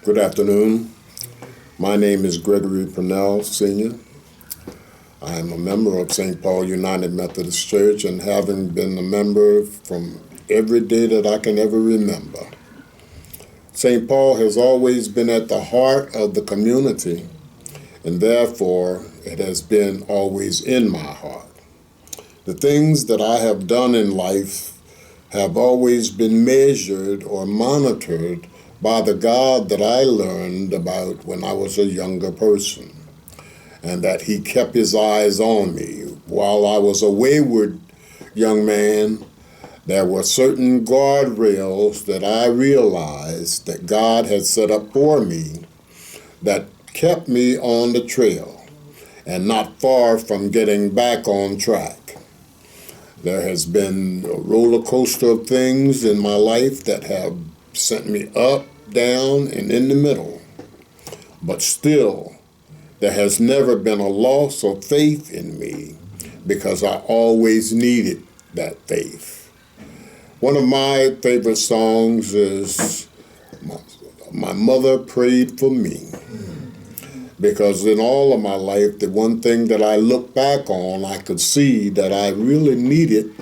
Good afternoon. My name is Gregory Purnell, Sr. I am a member of St. Paul United Methodist Church, and having been a member from every day that I can ever remember. St. Paul has always been at the heart of the community, and therefore it has been always in my heart. The things that I have done in life have always been measured or monitored by the God that I learned about when I was a younger person, and that he kept his eyes on me. While I was a wayward young man, there were certain guardrails that I realized that God had set up for me that kept me on the trail and not far from getting back on track. There has been a roller coaster of things in my life that have sent me up, down, and in the middle. But still, there has never been a loss of faith in me because I always needed that faith. One of my favorite songs is My Mother Prayed for Me. Because in all of my life, the one thing that I look back on, I could see that I really needed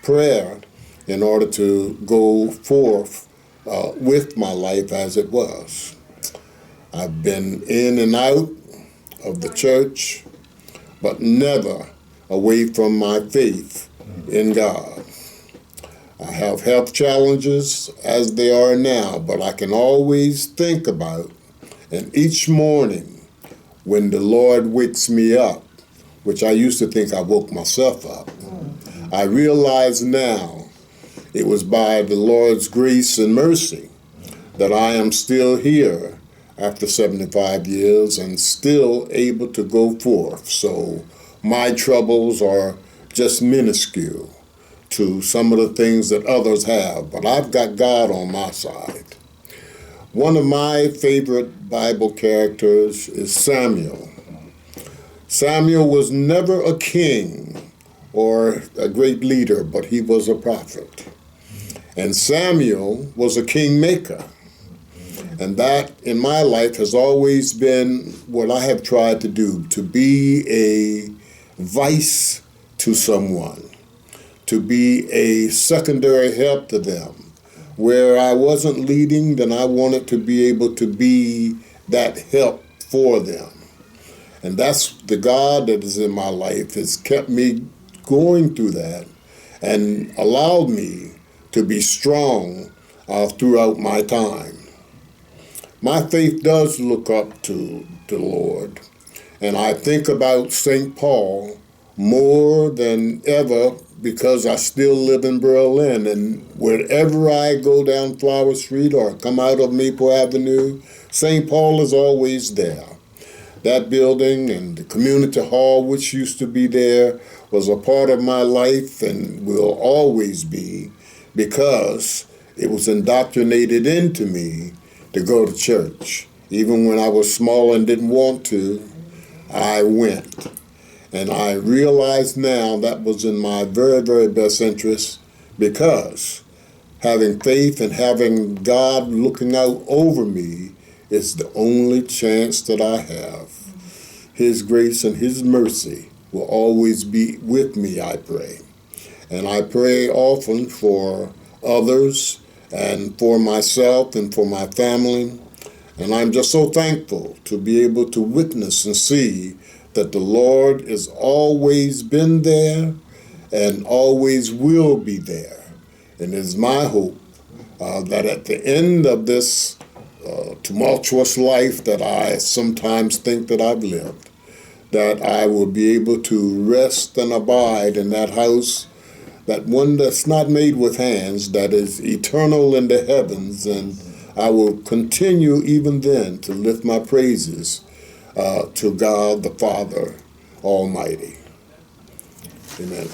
prayer in order to go forth with my life as it was. I've been in and out of the church, but never away from my faith in God. I have health challenges as they are now, but I can always think about, and each morning when the Lord wakes me up, which I used to think I woke myself up, I realize now it was by the Lord's grace and mercy that I am still here after 75 years and still able to go forth. So my troubles are just minuscule to some of the things that others have, but I've got God on my side. One of my favorite Bible characters is Samuel. Samuel was never a king or a great leader, but he was a prophet. And Samuel was a kingmaker. And that, in my life, has always been what I have tried to do, to be a vice to someone, to be a secondary help to them. Where I wasn't leading, then I wanted to be able to be that help for them. And that's the God that is in my life has kept me going through that and allowed me to be strong throughout my time. My faith does look up to the Lord, and I think about St. Paul more than ever because I still live in Berlin, and wherever I go down Flower Street or come out of Maple Avenue, St. Paul is always there. That building and the community hall, which used to be there, was a part of my life and will always be, because it was indoctrinated into me to go to church. Even when I was small and didn't want to, I went. And I realize now that was in my very, very best interest, because having faith and having God looking out over me is the only chance that I have. His grace and his mercy will always be with me, I pray. And I pray often for others and for myself and for my family. And I'm just so thankful to be able to witness and see that the Lord has always been there and always will be there. And it is my hope that at the end of this tumultuous life that I sometimes think that I've lived, that I will be able to rest and abide in that house, that one that's not made with hands, that is eternal in the heavens, and I will continue even then to lift my praises to God the Father Almighty. Amen.